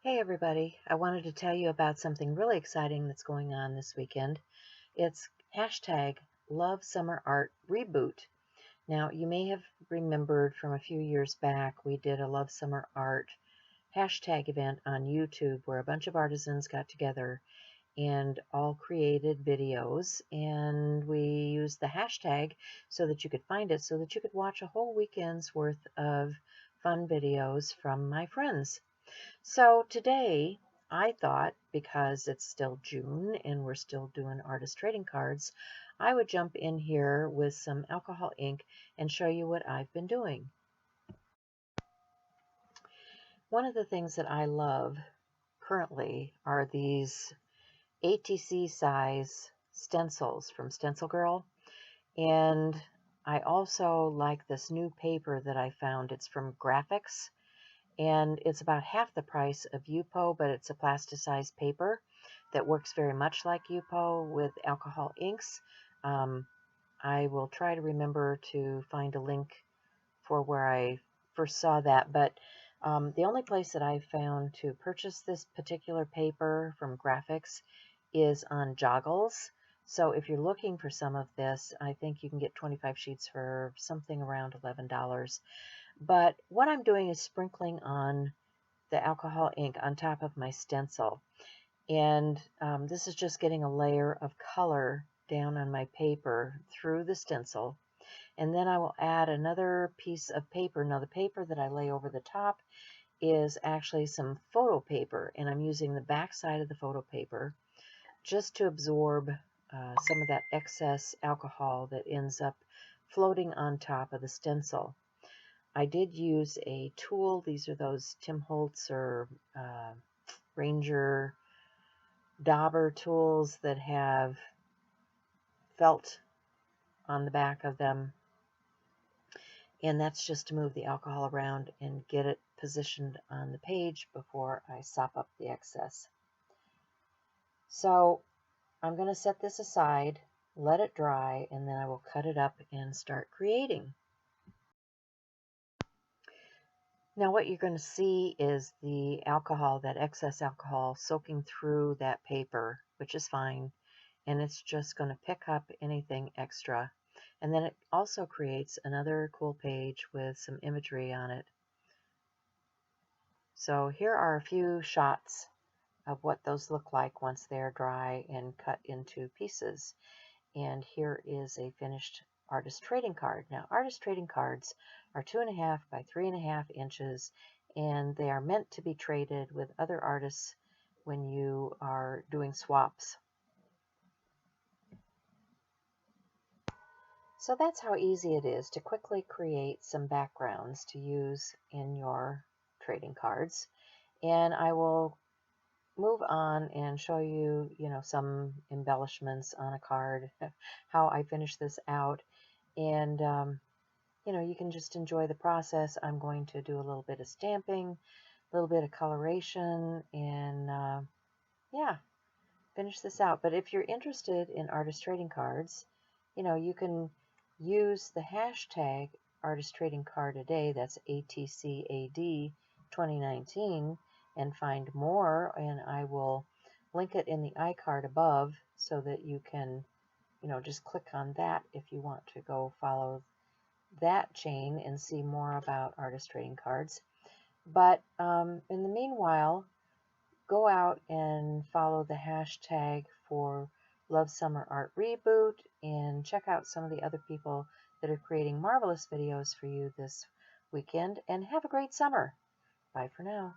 Hey everybody, I wanted to tell you about something really exciting that's going on this weekend. It's hashtag Love Summer Art Reboot. Now, you may have remembered from a few years back, we did a Love Summer Art hashtag event on YouTube where a bunch of artisans got together and all created videos, and we used the hashtag so that you could find it, so that you could watch a whole weekend's worth of fun videos from my friends. So today, I thought, because it's still June and we're still doing artist trading cards, I would jump in here with some alcohol ink and show you what I've been doing. One of the things that I love currently are these ATC size stencils from Stencil Girl. And I also like this new paper that I found. It's from Graphics, and it's about half the price of Yupo, but it's a plasticized paper that works very much like Yupo with alcohol inks. Um, I will try to remember to find a link for where I first saw that, but the only place that I've found to purchase this particular paper from Graphics is on Joggles. So if you're looking for some of this, I think you can get 25 sheets for something around $11. But what I'm doing is sprinkling on the alcohol ink on top of my stencil. And this is just getting a layer of color down on my paper through the stencil. And then I will add another piece of paper. Now the paper that I lay over the top is actually some photo paper, and I'm using the back side of the photo paper just to absorb some of that excess alcohol that ends up floating on top of the stencil. I did use a tool. These are those Tim Holtz or Ranger Dauber tools that have felt on the back of them. And that's just to move the alcohol around and get it positioned on the page before I sop up the excess. So I'm going to set this aside, let it dry, and then I will cut it up and start creating. Now what you're going to see is the alcohol, that excess alcohol, soaking through that paper, which is fine, and it's just going to pick up anything extra. And then it also creates another cool page with some imagery on it. So here are a few shots of what those look like once they're dry and cut into pieces. And here is a finished artist trading card. Now, artist trading cards are 2.5 by 3.5 inches, and they are meant to be traded with other artists when you are doing swaps. So that's how easy it is to quickly create some backgrounds to use in your trading cards. And I will move on and show you, some embellishments on a card, how I finish this out. And, you can just enjoy the process. I'm going to do a little bit of stamping, a little bit of coloration, and yeah, finish this out. But if you're interested in artist trading cards, you can use the hashtag artist trading card a day, that's ATCAD 2019, and find more, and I will link it in the iCard above so that you can, just click on that if you want to go follow that chain and see more about artist trading cards. But in the meanwhile, go out and follow the hashtag for Love Summer Art Reboot and check out some of the other people that are creating marvelous videos for you this weekend, and have a great summer. Bye for now.